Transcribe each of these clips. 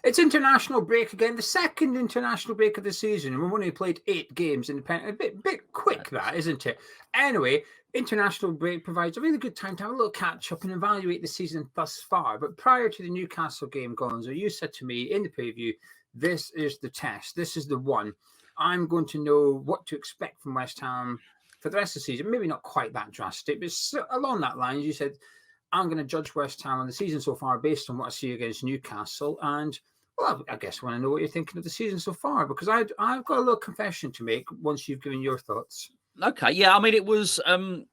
It's international break again, the second international break of the season, and we've only played 8 games independent. A bit quick, that, isn't it? Anyway, international break provides a really good time to have a little catch up and evaluate the season thus far. But prior to the Newcastle game, Gonzo, you said to me in the preview, this is the test. This is the one. I'm going to know what to expect from West Ham for the rest of the season. Maybe not quite that drastic, but along that line, you said, I'm going to judge West Ham on the season so far based on what I see against Newcastle. And, well, I guess I want to know what you're thinking of the season so far, because I've got a little confession to make once you've given your thoughts. Okay, yeah, I mean, it was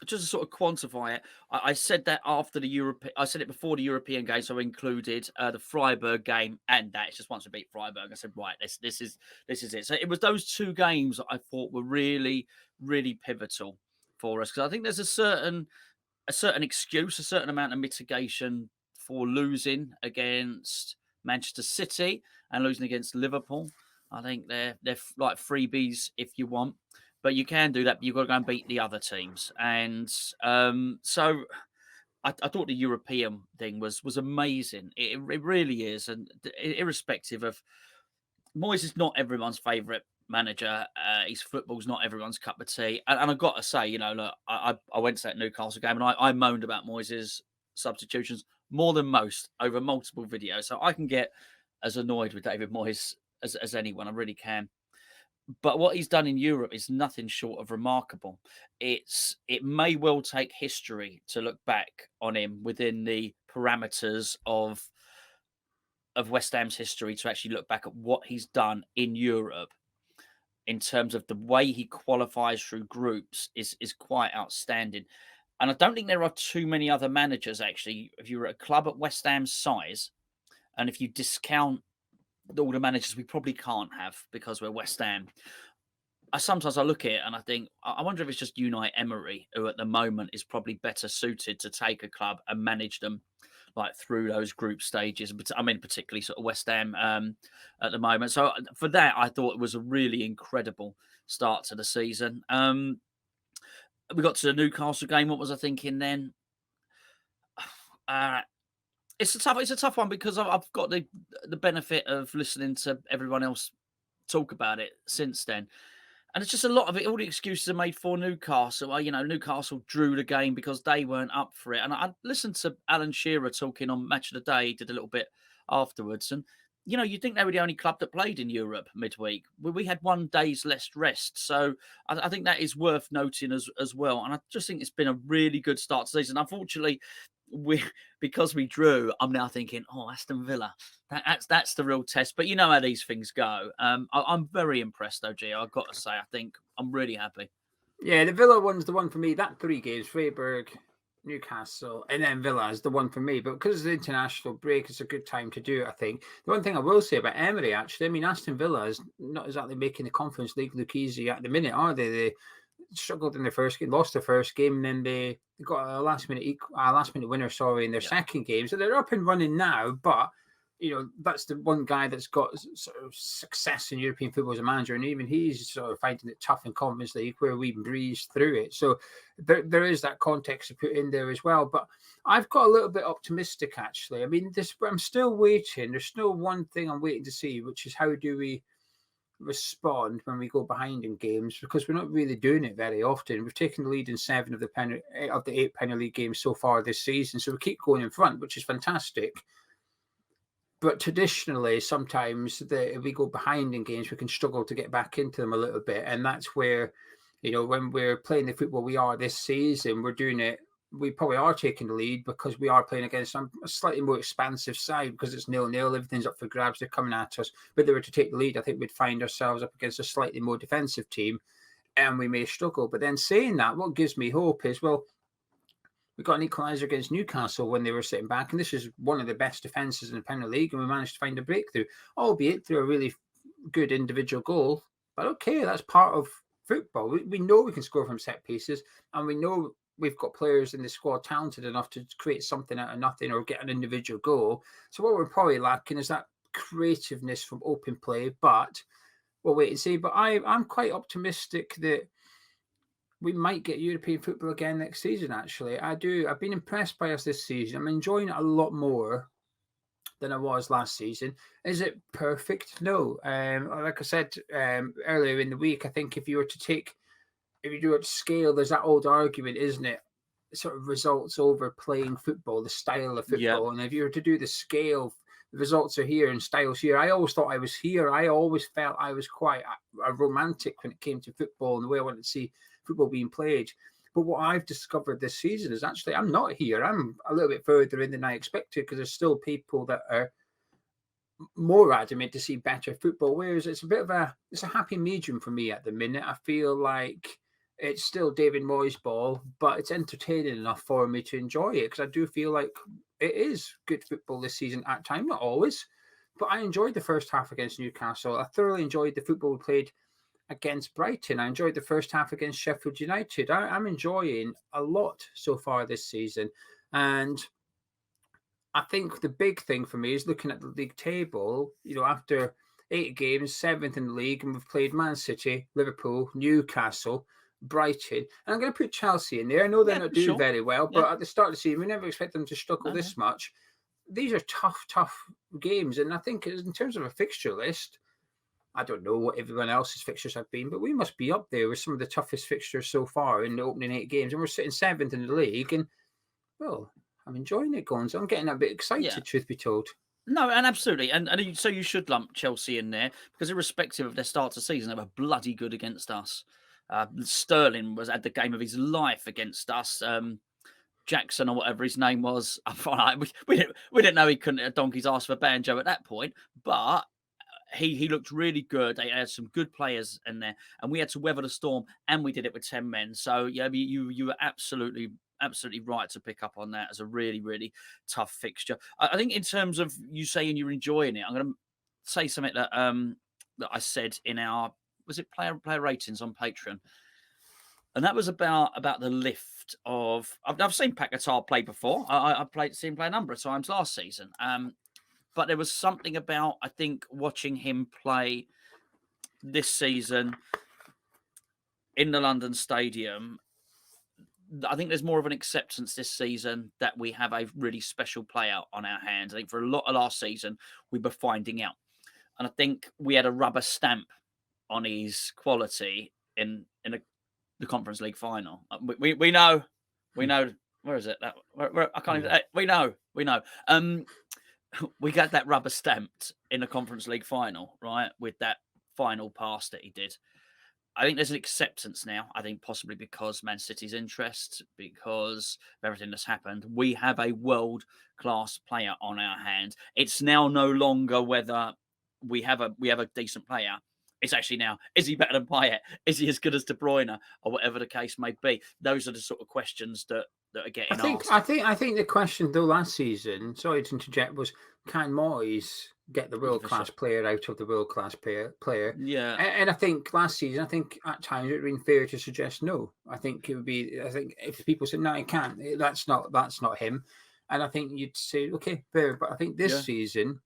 just to sort of quantify it. I said that after the European, I said it before the European game, so I included the Freiburg game and that. It's just once we beat Freiburg, I said, right, this is it. So it was those 2 games that I thought were really, really pivotal for us, because I think there's a certain excuse, a certain amount of mitigation for losing against Manchester City and losing against Liverpool. I think they're like freebies if you want. But you can do that. But you've got to go and beat the other teams, and so I thought the European thing was amazing. It really is, and irrespective of Moyes is not everyone's favourite manager. His football's not everyone's cup of tea, and I've got to say, look, I went to that Newcastle game and I moaned about Moyes' substitutions more than most over multiple videos, so I can get as annoyed with David Moyes as anyone. I really can. But what he's done in Europe is nothing short of remarkable. It may well take history to look back on him within the parameters of West Ham's history to actually look back at what he's done in Europe in terms of the way he qualifies through groups is quite outstanding. And I don't think there are too many other managers, actually, if you're at a club at West Ham's size, and if you discount all the managers we probably can't have because we're West Ham. Sometimes I look at it and I think, I wonder if it's just Unai Emery, who at the moment is probably better suited to take a club and manage them like through those group stages. But I mean, particularly sort of West Ham at the moment. So for that, I thought it was a really incredible start to the season. We got to the Newcastle game. What was I thinking then? It's a tough one because I've got the benefit of listening to everyone else talk about it since then. And it's just a lot of it. All the excuses are made for Newcastle. Well, Newcastle drew the game because they weren't up for it. And I listened to Alan Shearer talking on Match of the Day. He did a little bit afterwards. And, you'd think they were the only club that played in Europe midweek. We had 1 day's less rest. So I think that is worth noting as well. And I just think it's been a really good start to the season. Unfortunately, because we drew, I'm now thinking, Aston Villa, that's the real test. But you know how these things go. I'm very impressed though, Gio. I've got to say, I think I'm really happy. Yeah, the Villa one's the one for me. That 3 games, Freiburg, Newcastle, and then Villa is the one for me. But because of the international break, it's a good time to do it, I think. The one thing I will say about Emery, actually, I mean, Aston Villa is not exactly making the Conference League look easy at the minute, are they? They struggled in their first game, lost their first game, and then they got a last minute winner, in their second game. So they're up and running now, but that's the one guy that's got sort of success in European football as a manager, and even he's sort of finding it tough in Conference League where we breezed through it. So there is that context to put in there as well. But I've got a little bit optimistic, actually. I mean, I'm still waiting. There's still one thing I'm waiting to see, which is how do we respond when we go behind in games, because we're not really doing it very often. We've taken the lead in 7 of the 8 Premier League games so far this season, so we keep going in front, which is fantastic. But traditionally, sometimes if we go behind in games, we can struggle to get back into them a little bit, and that's where, when we're playing the football we are this season, we're doing it. We probably are taking the lead because we are playing against a slightly more expansive side because it's 0-0. Everything's up for grabs. They're coming at us. But if they were to take the lead, I think we'd find ourselves up against a slightly more defensive team and we may struggle. But then saying that, what gives me hope is, well, we got an equaliser against Newcastle when they were sitting back. And this is one of the best defences in the Premier League. And we managed to find a breakthrough, albeit through a really good individual goal. But okay, that's part of football. We know we can score from set pieces, and we know we've got players in the squad talented enough to create something out of nothing or get an individual goal. So what we're probably lacking is that creativeness from open play, but we'll wait and see. But I'm quite optimistic that we might get European football again next season, actually. I do. I've been impressed by us this season. I'm enjoying it a lot more. than I was last season. Is it perfect? No. Like I said earlier in the week, I think if you do it to scale, there's that old argument, isn't it? Sort of results over playing football, the style of Yeah. football. And if you were to do the scale, the results are here and styles here. I always thought I was here. I always felt I was quite a romantic when it came to football and the way I wanted to see football being played. But what I've discovered this season is actually I'm not here. I'm a little bit further in than I expected because there's still people that are more adamant to see better football. Whereas it's a happy medium for me at the minute. I feel like it's still David Moyes' ball, but it's entertaining enough for me to enjoy it because I do feel like it is good football this season at times, not always. But I enjoyed the first half against Newcastle. I thoroughly enjoyed the football we played against Brighton. I enjoyed the first half against Sheffield United. I'm enjoying a lot so far this season. And I think the big thing for me is looking at the league table, after 8 games, 7th in the league, and we've played Man City, Liverpool, Newcastle, Brighton. And I'm going to put Chelsea in there. I know they're not doing very well, but at the start of the season, we never expect them to struggle this much. These are tough games. And I think in terms of a fixture list, I don't know what everyone else's fixtures have been, but we must be up there with some of the toughest fixtures so far in the opening 8 games. And we're sitting 7th in the league. And, well, I'm enjoying it, Gonzo. I'm getting a bit excited, truth be told. No, and absolutely. And so you should lump Chelsea in there because irrespective of their start to season, they were bloody good against us. Sterling was at the game of his life against us. Jackson or whatever his name was. We didn't know he couldn't a donkey's ass for banjo at that point, but he looked really good. They had some good players in there, and we had to weather the storm, and we did it with 10 men. So yeah, you were absolutely right to pick up on that as a really, really tough fixture. I think in terms of you saying you're enjoying it, I'm going to say something that that I said in our player ratings on Patreon, and that was about the lift of. I've seen Paquetá play before. I seen him play a number of times last season. But there was something about, I think, watching him play this season in the London Stadium. I think there's more of an acceptance this season that we have a really special player on our hands. I think for a lot of last season, we were finding out. And I think we had a rubber stamp on his quality in the Conference League final. We know. Where is it? I can't even. We know. We got that rubber stamped in the Conference League final, right? With that final pass that he did. I think there's an acceptance now. I think possibly because Man City's interest, because of everything that's happened, we have a world-class player on our hands. It's now no longer whether we have a decent player. It's actually now, is he better than Payet? Is he as good as De Bruyne? Or whatever the case may be. Those are the sort of questions that are getting asked. I think the question though last season, sorry to interject, was can Moyes get the world class player out of the world class player? Yeah. And I think last season, at times it would have been fair to suggest no. I think if people said no, he can't, that's not him. And I think you'd say, okay, fair. But I think this season,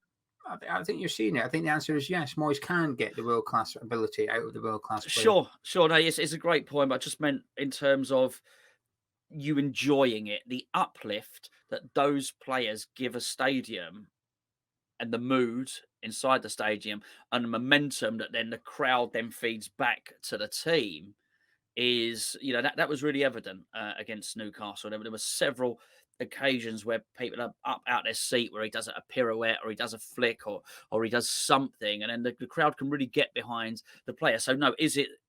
I think you're seeing it. I think the answer is yes. Moyes can get the world class ability out of the world class player. Sure. No, it's a great point, but I just meant in terms of you enjoying it, the uplift that those players give a stadium and the mood inside the stadium and the momentum that then the crowd then feeds back to the team is, that was really evident against Newcastle. There were several occasions where people are up out their seat, where he does a pirouette or he does a flick or he does something, and then the crowd can really get behind the player. So no,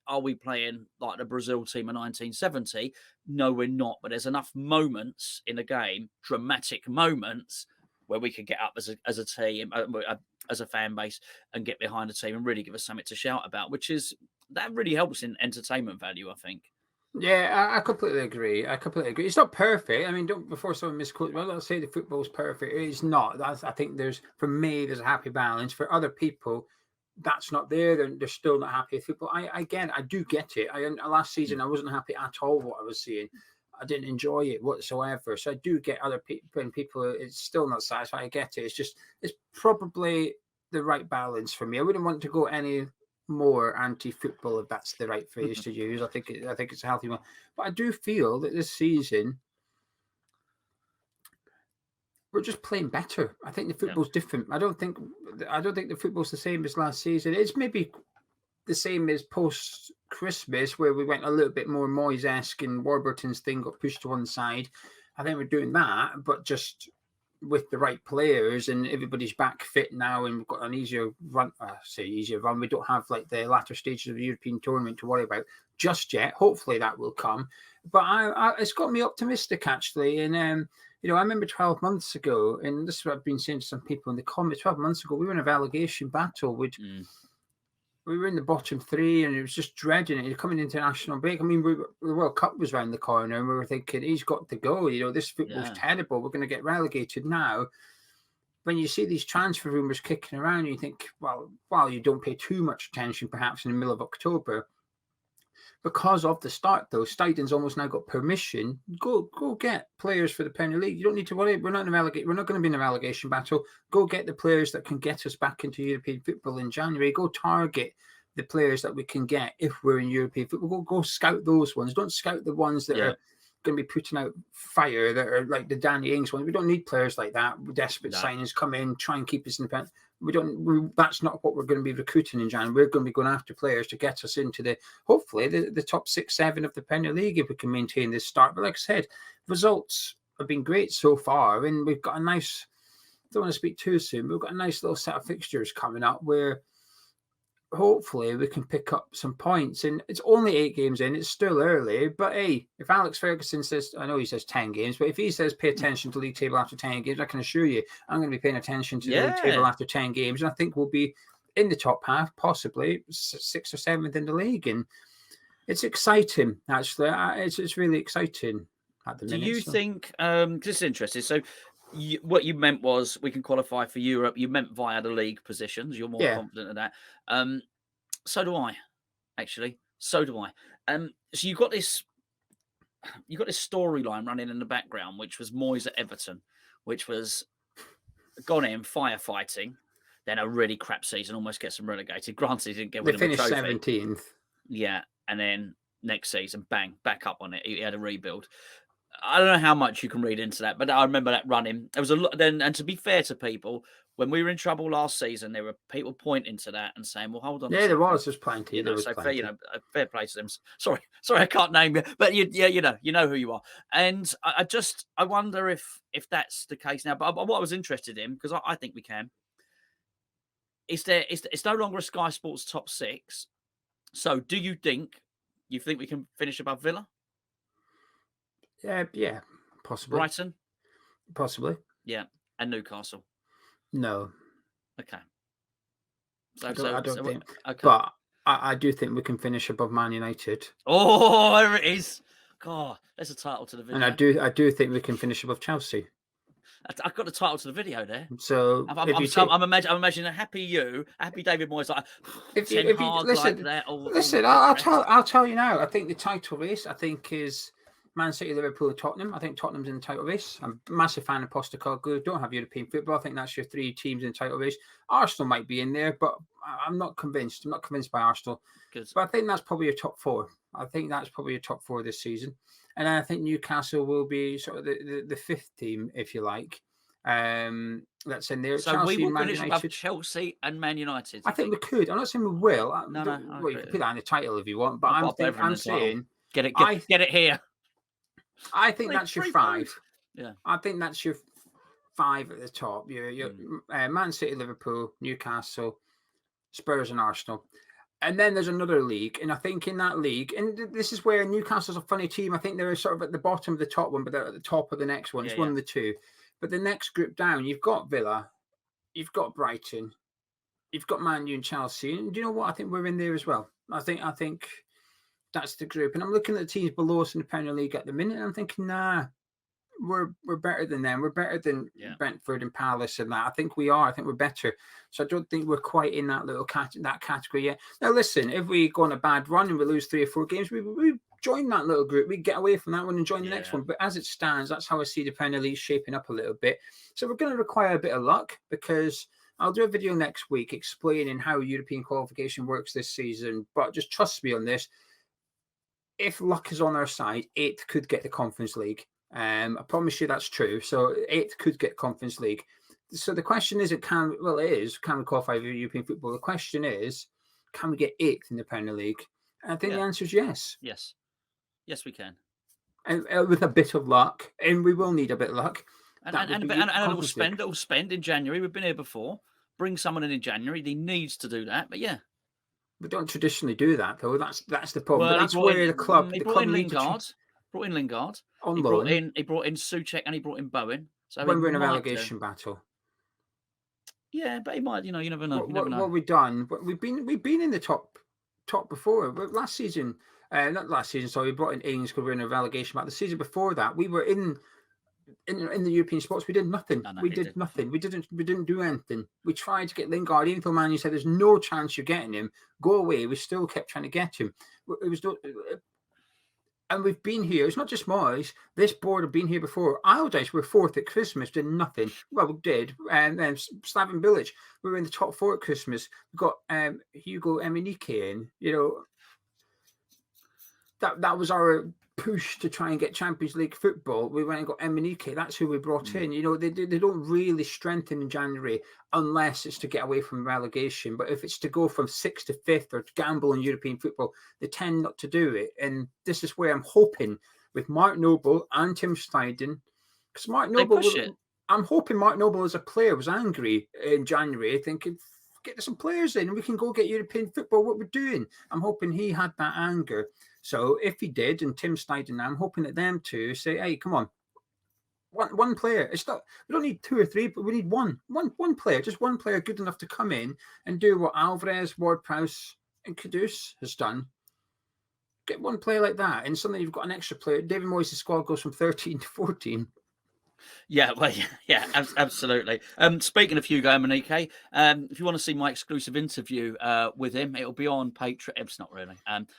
are we playing like the Brazil team of 1970? No, we're not. But there's enough moments in the game, dramatic moments, where we can get up as a team, as a fan base, and get behind the team and really give us something to shout about, that really helps in entertainment value, I think. Yeah, I completely agree. It's not perfect. I mean, before someone misquotes, well, let's say the football's perfect. It's not. I think there's a happy balance. For other people, that's not there. They're still not happy with football. I do get it. Last season, I wasn't happy at all what I was seeing. I didn't enjoy it whatsoever. So I do get other people, when people it's still not satisfied. I get it. It's probably the right balance for me. I wouldn't want to go any more anti-football, if that's the right phrase to use. I think it's a healthy one. But I do feel that this season we're just playing better. I think the Yeah. football's different. I don't think the football's the same as last season. It's maybe the same as post Christmas, where we went a little bit more Moyes-esque and Warburton's thing got pushed to one side. I think we're doing that, but just with the right players, and everybody's back fit now, and we've got an easier run. Easier run. We don't have like the latter stages of the European tournament to worry about just yet. Hopefully that will come. But it's got me optimistic actually, and I remember 12 months ago, and this is what I've been saying to some people in the comments. 12 months ago, we were in a relegation battle. We were in the bottom three, and it was just dreading it. You're coming into national break. I mean, the World Cup was around the corner, and we were thinking, he's got to go. This football's terrible. We're going to get relegated now. When you see these transfer rumours kicking around, you think, well, you don't pay too much attention, perhaps in the middle of October. Because of the start, though, Stuyden's almost now got permission. Go get players for the Premier League. You don't need to worry. We're not going to be in a relegation battle. Go get the players that can get us back into European football in January. Go target the players that we can get if we're in European football. Go scout those ones. Don't scout the ones that are going to be putting out fire, that are like the Danny Ings ones. We don't need players like that. Desperate signings come in, try and keep us independent. That's not what we're going to be recruiting in January. We're going to be going after players to get us into hopefully the top 6, 7 of the Premier League if we can maintain this start. But like I said, results have been great so far, and we've got a nice, don't want to speak too soon, but we've got a nice little set of fixtures coming up where hopefully we can pick up some points. And it's only 8 games in, it's still early, but hey, if Alex Ferguson says, I know he says 10 games, but if he says pay attention to league table after 10 games, I can assure you I'm going to be paying attention to the league table after 10 games, and I think we'll be in the top half, possibly 6th or 7th in the league. And it's exciting, actually. It's really exciting at the minute. Do you think, this is interesting, so what you meant was we can qualify for Europe. You meant via the league positions. You're more confident of that. So do I, actually. So do I. So you got this storyline running in the background, which was Moyes at Everton, which was gone in firefighting, then a really crap season, almost gets them relegated. Granted, he didn't get rid of the trophy. They finished 17th. Yeah, and then next season, bang, back up on it. He had a rebuild. I don't know how much you can read into that, but I remember that running. There was a lot then, and to be fair to people, when we were in trouble last season, there were people pointing to that and saying, "Well, hold on." Yeah, there was just plenty. There was plenty. Fair play to them. Sorry, I can't name you, but you know who you are. And I wonder if that's the case now. But what I was interested in, because I think we can, it's no longer a Sky Sports top 6. So, do you think we can finish above Villa? Yeah, possibly. Brighton? Possibly. Yeah, and Newcastle? No. Okay. I don't think. Okay. But I do think we can finish above Man United. Oh, there it is. God, there's a title to the video. And I do think we can finish above Chelsea. I've got the title to the video there. So I'm imagining a happy David Moyes. Like, if you listen, like that, I'll tell you now. I think the title race, is Man City, Liverpool, Tottenham. I think Tottenham's in the title race. I'm a massive fan of Postecoglou. Don't have European football. I think that's your 3 teams in the title race. Arsenal might be in there, but I'm not convinced. I'm not convinced by Arsenal. Good. But I think that's probably your top 4. I think that's probably your top 4 this season. And I think Newcastle will be sort of the 5th team, if you like. That's in there. So Chelsea, we will Man finish United. above Chelsea and Man United. I think we could. I'm not saying we will. No. You can put that in the title if you want, but I'm saying get it here. I think that's your 5. Yeah. I think that's your 5 at the top. Your Man City, Liverpool, Newcastle, Spurs, and Arsenal. And then there's another league. And I think in that league, and this is where Newcastle's a funny team. I think they're sort of at the bottom of the top one, but they're at the top of the next one. It's one of the 2. But the next group down, you've got Villa, you've got Brighton, you've got Man U and Chelsea. And do you know what? I think we're in there as well. I think that's the group. And I'm looking at the teams below us in the Premier League at the minute, and I'm thinking, nah, we're better than them. We're better than Brentford and Palace and that. I think we are. I think we're better. So I don't think we're quite in that little category yet. Now, listen, if we go on a bad run and we lose 3 or 4 games, we join that little group. We get away from that one and join the next one. But as it stands, that's how I see the Premier League shaping up a little bit. So we're going to require a bit of luck, because I'll do a video next week explaining how European qualification works this season. But just trust me on this. If luck is on our side, 8th could get the Conference League. I promise you that's true. So 8th could get Conference League. So the question is, can we qualify for European football? The question is, can we get 8th in the Premier League? And I think the answer is yes. Yes, we can. And with a bit of luck, and we will need a bit of luck. And it'll spend in January. We've been here before. Bring someone in January. He needs to do that, but yeah. We don't traditionally do that, though. That's the problem. Well, but that's where the club brought in Lingard. On he loan. Brought in Souček and he brought in Bowen. So when we're in a relegation battle. Yeah, but he might. You never know. What have we done? We've been in the top before. Last season, not last season. Sorry, we brought in Ings because we're in a relegation battle. The season before that, we were in the European spots. We did nothing. We did nothing. We didn't do anything. We tried to get Lingard, even though Man U said there's no chance you're getting him. Go away. We still kept trying to get him. And we've been here. It's not just Moyes. This board have been here before. Aldice were 4th at Christmas, did nothing. Well, we did. And then Slaven Village, we were in the top 4 at Christmas. We got Hugo Emenike in. That was our push to try and get Champions League football. We went and got Emenike. That's who we brought in. They don't really strengthen in January unless it's to get away from relegation. But if it's to go from 6th to 5th or to gamble in European football, they tend not to do it. And this is where I'm hoping with Mark Noble and Tim Steidten, because Mark Noble, I'm hoping Mark Noble as a player was angry in January, thinking, get some players in and we can go get European football, what we're doing. I'm hoping he had that anger. So if he did, and Tim Steidten, I'm hoping that them two say, hey, come on, one player. It's not, we don't need 2 or 3, but we need one player, just one player good enough to come in and do what Alvarez, Ward-Prowse and Kudus has done. Get one player like that, and suddenly you've got an extra player. David Moyes' squad goes from 13 to 14. Yeah, well, yeah, absolutely. Speaking of Hugo Emenike, if you want to see my exclusive interview with him, it'll be on Patreon. It's not really.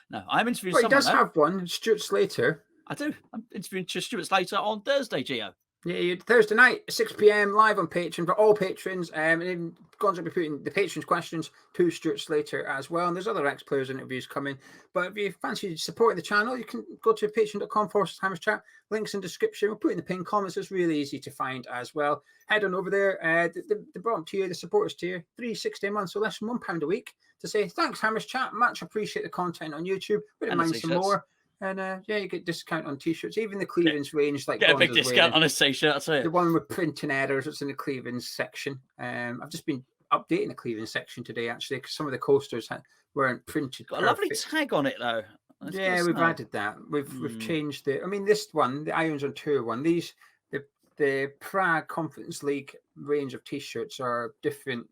No, I'm interviewing someone. He does have one, Stuart Slater. I do. I'm interviewing Stuart Slater on Thursday, Geo. Yeah, Thursday night, 6 p.m, live on Patreon for all patrons. And then Gonzo will be putting the patrons' questions to Stuart Slater as well. And there's other ex-players interviews coming. But if you fancy supporting the channel, you can go to patreon.com/HammersChat. Links in the description. We'll put in the pinned comments. It's really easy to find as well. Head on over there. The bottom tier, the supporters tier, $3.60 a month, so less than £1 a week, to say thanks, Hammers Chat. Much appreciate the content on YouTube. Wouldn't mind some more. And you get discount on t-shirts, even the Cleveland's range. Like get a big discount on a t-shirt. I'll tell you. The one with printing errors, it's in the Cleveland's section. I've just been updating the Cleveland section today, actually, because some of the coasters weren't printed. Got a lovely tag on it, though. That's we've added that. We've changed it. I mean, this one, the Irons on Tour one, the Prague Conference League range of t-shirts are different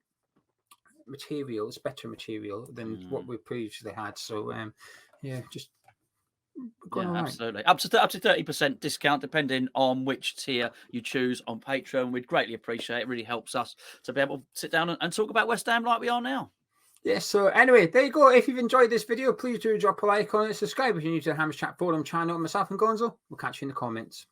material. It's better material than what we previously had. So, just. Absolutely. Up to 30% discount, depending on which tier you choose on Patreon. We'd greatly appreciate it. It really helps us to be able to sit down and talk about West Ham like we are now. Yes, so anyway, there you go. If you've enjoyed this video, please do drop a like on it. Subscribe if you're new to the Hammers Chat Forum channel. Myself and Gonzo, we'll catch you in the comments.